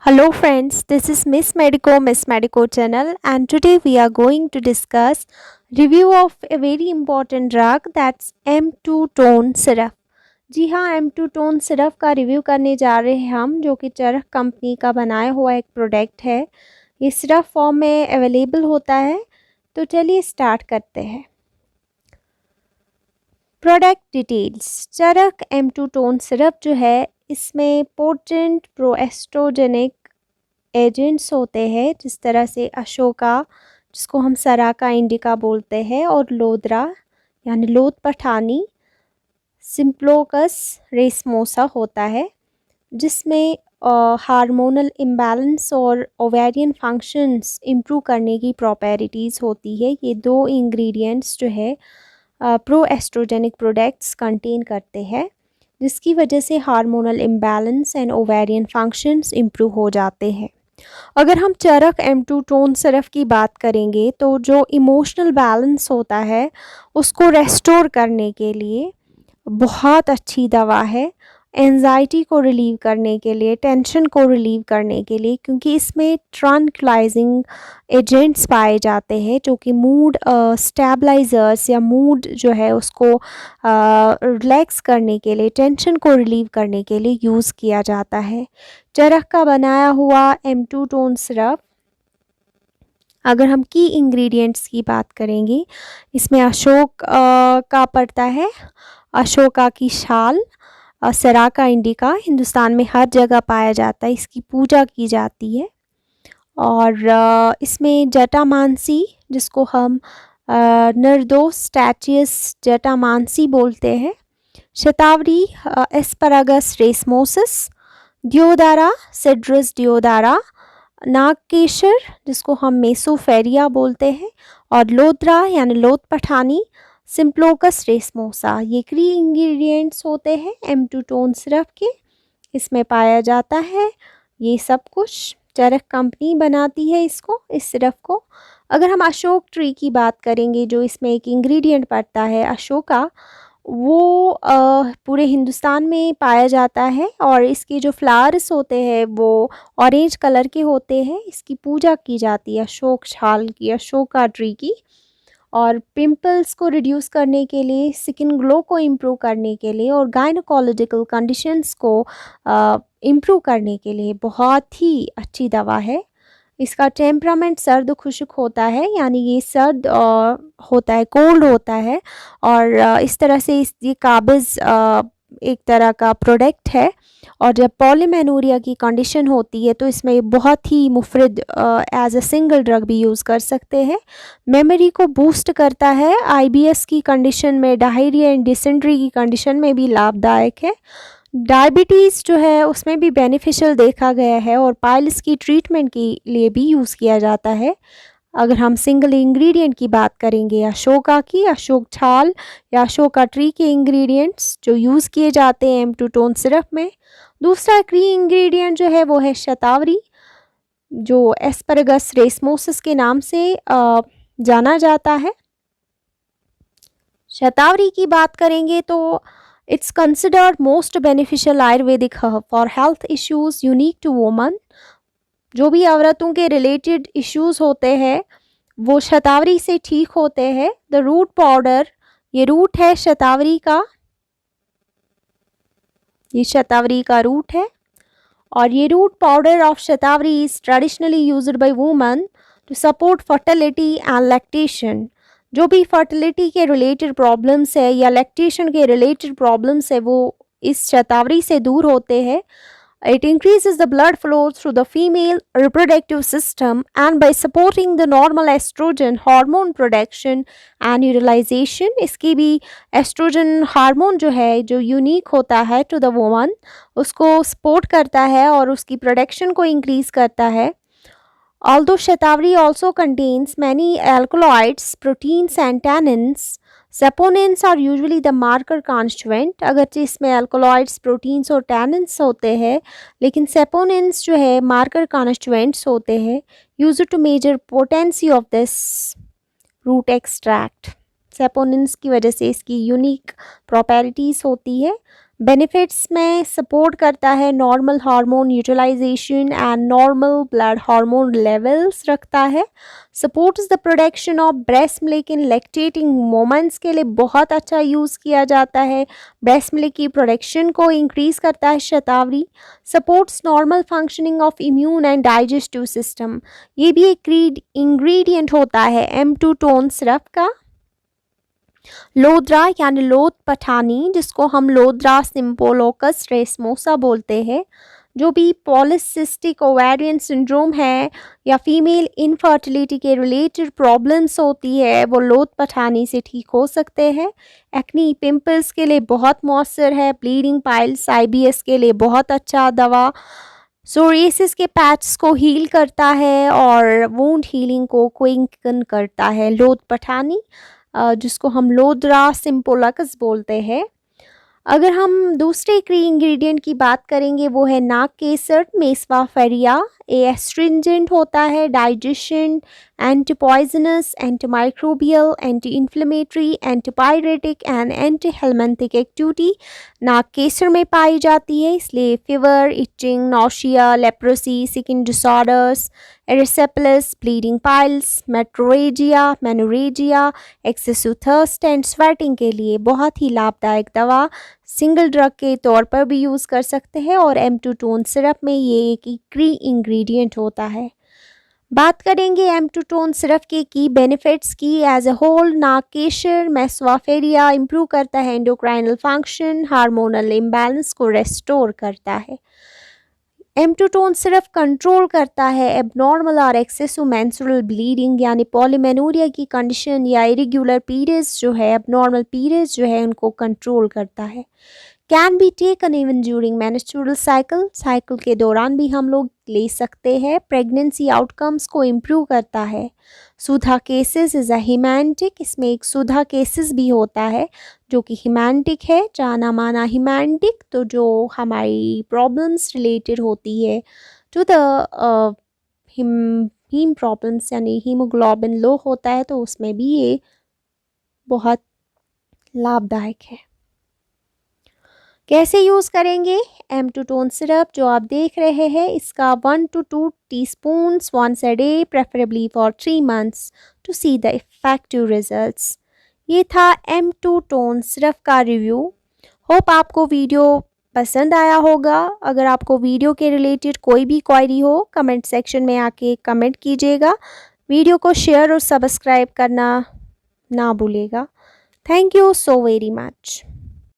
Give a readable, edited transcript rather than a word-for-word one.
Hello friends, this is Miss Medico channel, and today we are going to discuss review of a very important drug, that's M2 tone syrup। जी हाँ, M2 tone syrup का review करने जा रहे हैं हम, जो कि चरक company का बनाया हुआ एक प्रोडक्ट है। ये सिरप फॉर्म में अवेलेबल होता है। तो चलिए स्टार्ट करते हैं। Product details. Charak M2 tone syrup जो है, इसमें पोटेंट प्रोएस्ट्रोजेनिक एजेंट्स होते हैं, जिस तरह से अशोका, जिसको हम सराका इंडिका बोलते हैं, और लोद्रा यानी लोद पठानी, सिम्प्लोकस रेसमोसा होता है, जिसमें हार्मोनल इम्बैलेंस और ओवेरियन फंक्शंस इम्प्रूव करने की प्रॉपर्टीज़ होती है। ये दो इंग्रेडिएंट्स जो है प्रो एस्ट्रोजेनिक प्रोडक्ट्स कंटेन करते हैं, जिसकी वजह से hormonal imbalance and ovarian functions improve हो जाते हैं। अगर हम चरक M2 टोन सिरप की बात करेंगे, तो जो इमोशनल बैलेंस होता है उसको रेस्टोर करने के लिए बहुत अच्छी दवा है। एंजाइटी को रिलीव करने के लिए, टेंशन को रिलीव करने के लिए, क्योंकि इसमें ट्रैंक्विलाइजिंग एजेंट्स पाए जाते हैं, जो कि मूड स्टेबलाइजर्स या मूड जो है उसको रिलैक्स करने के लिए, टेंशन को रिलीव करने के लिए यूज़ किया जाता है। चरक का बनाया हुआ M2 टोन सिरप, अगर हम की इंग्रेडिएंट्स की बात करेंगे, इसमें अशोक का पड़ता है, अशोका की शाल, सराका इंडिका हिंदुस्तान में हर जगह पाया जाता है, इसकी पूजा की जाती है। और इसमें जटामांसी, जिसको हम नर्दोस स्टैचियस जटामांसी बोलते हैं, शतावरी एस्परागस रेसमोसिस, दियोदारा सिड्रस दियोदारा, नागकेशर, जिसको हम मेसोफेरिया बोलते हैं, और लोद्रा यानी लोद पठानी, सिम्प्लोकस रेसमोसा, ये क्री इंग्रेडिएंट्स होते हैं M2 टोन सिरप के। इसमें पाया जाता है ये सब कुछ। चरक कंपनी बनाती है इसको, इस सिरप को। अगर हम अशोक ट्री की बात करेंगे, जो इसमें एक इंग्रेडिएंट पड़ता है अशोका, वो पूरे हिंदुस्तान में पाया जाता है, और इसके जो फ्लावर्स होते हैं वो ऑरेंज कलर के होते हैं। इसकी पूजा की जाती है अशोक छाल की, अशोका ट्री की। और पिंपल्स को रिड्यूस करने के लिए, स्किन ग्लो को इम्प्रूव करने के लिए, और गायनोकोलॉजिकल कंडीशंस को इम्प्रूव करने के लिए बहुत ही अच्छी दवा है। इसका टेम्परामेंट सर्द खुश्क होता है, यानी ये सर्द होता है, कोल्ड होता है, और इस तरह से ये काबिज़ एक तरह का प्रोडक्ट है। और जब पॉलीमेनोरिया की कंडीशन होती है, तो इसमें बहुत ही मुफरद एज अ सिंगल ड्रग भी यूज़ कर सकते हैं। मेमोरी को बूस्ट करता है, IBS की कंडीशन में, डायरिया एंड डिसेंट्री की कंडीशन में भी लाभदायक है। डायबिटीज़ जो है उसमें भी बेनिफिशियल देखा गया है, और पाइल्स की ट्रीटमेंट के लिए भी यूज़ किया जाता है। अगर हम सिंगल इंग्रेडिएंट की बात करेंगे अशोका की, अशोक छाल या अशोका ट्री के इंग्रेडिएंट्स जो यूज़ किए जाते हैं M2 टोन सिरप में। दूसरा क्री इंग्रेडिएंट जो है वो है शतावरी, जो एस्परगस रेसमोसिस के नाम से जाना जाता है। शतावरी की बात करेंगे तो it's considered most beneficial Ayurvedic herb for health issues unique to woman. जो भी औरतों के रिलेटेड इश्यूज होते हैं वो शतावरी से ठीक होते हैं। द रूट पाउडर, ये रूट है शतावरी का, ये शतावरी का रूट है, और ये root powder of shatavari is traditionally used by women to support fertility and lactation. जो भी फर्टिलिटी के रिलेटेड प्रॉब्लम्स है या लैक्टेशन के रिलेटेड प्रॉब्लम्स है, वो इस शतावरी से दूर होते हैं। It increases the blood flow through the female reproductive system, and by supporting the normal estrogen hormone production and utilization, इसकी भी एस्ट्रोजन हार्मोन जो है, जो यूनिक होता है टू द वुमन, उसको सपोर्ट करता है और उसकी प्रोडक्शन को इंक्रीज करता है। Although Shatavari also contains many alkaloids, proteins and tannins, saponins are usually the marker constituent. अगरचे इसमें अल्कोलॉइड्स, प्रोटीन्स और टैनिन्स होते हैं, लेकिन सेपोनिन्स जो है मार्कर कॉन्स्टिट्यूएंट्स होते हैं, use to measure potency of this root extract. Saponins की वजह से इसकी यूनिक प्रॉपर्टीज़ होती है। बेनिफिट्स में सपोर्ट करता है normal hormone utilization and normal blood hormone levels रखता है। Supports the production of breast milk in lactating moments के लिए बहुत अच्छा यूज़ किया जाता है। ब्रेस्ट मिल्क की प्रोडक्शन को इंक्रीज़ करता है shatavari. Supports normal functioning of immune and digestive system. ये भी एक इंग्रेडिएंट होता है M2 टोन सिरप का। लोद्रा यानी लोथ पठानी, जिसको हम लोद्रा सिम्पोलोकस रेसमोसा बोलते हैं, जो भी पॉलिसिस्टिक ओवेरियन सिंड्रोम है या फीमेल इनफर्टिलिटी के रिलेटेड प्रॉब्लम्स होती है, वो लोथ पठानी से ठीक हो सकते हैं। एक्नी पिंपल्स के लिए बहुत मौसर है। ब्लीडिंग पाइल्स IBS के लिए बहुत अच्छा दवा। सोरियासिस के पैचेस को हील करता है और वुंड हीलिंग को क्विकन करता है लोथ पठानी, जिसको हम लोद्रा सिम्पोलकस बोलते हैं। अगर हम दूसरे इंग्रेडिएंट की बात करेंगे वो है नाग केसर मेस्वा फेरिया। ये एस्ट्रिंजेंट होता है, digestion, anti poisonous, anti microbial, anti inflammatory, antipyretic and anti helminthic activity nag kesar में पाई जाती है। इसलिए fever, itching, nausea, leprosy, skin disorders, erysipelas, bleeding piles, menorrhagia, excessive thirst and sweating के लिए बहुत ही लाभदायक दवा सिंगल ड्रग के तौर पर भी यूज़ कर सकते हैं और M2 टोन सिरप में ये एक इंग्रेडिएंट होता है। बात करेंगे M2 टोन सिरप के की बेनिफिट्स की। As a whole nag kesar mesua ferrea improve करता है एंडोक्राइनल फंक्शन, हार्मोनल इम्बैलेंस को रेस्टोर करता है। M2 टोन सिर्फ कंट्रोल करता है एबनॉर्मल और एक्सेसिव मेंस्ट्रुअल ब्लीडिंग यानी पॉलीमेनोरिया की कंडीशन या इरेगुलर पीरियड्स जो है, एबनॉर्मल पीरियड्स जो है, उनको कंट्रोल करता है। Can be taken even during menstrual cycle के दौरान भी हम लोग ले सकते हैं। प्रेगनेंसी आउटकम्स को इम्प्रूव करता है। सुधा केसेस इज़ अ हिमैंटिक, इसमें एक सुधा केसेस भी होता है जो कि हिमैंटिक है, जाना माना हिमैंटिक, तो जो हमारी प्रॉब्लम्स रिलेटेड होती है टू द हीम प्रॉब्लम्स यानी हीमोग्लोबिन लो होता है, तो उसमें भी ये बहुत लाभदायक है। कैसे यूज़ करेंगे M2 टोन सिरप जो आप देख रहे हैं, इसका 1 to 2 teaspoons once a day, preferably for 3 months to see the effective results। ये था M2 टोन सिरप का रिव्यू। होप आपको वीडियो पसंद आया होगा। अगर आपको वीडियो के रिलेटेड कोई भी क्वेरी हो, कमेंट सेक्शन में आके कमेंट कीजिएगा। वीडियो को शेयर और सब्सक्राइब करना ना भूलिएगा। Thank you so very much.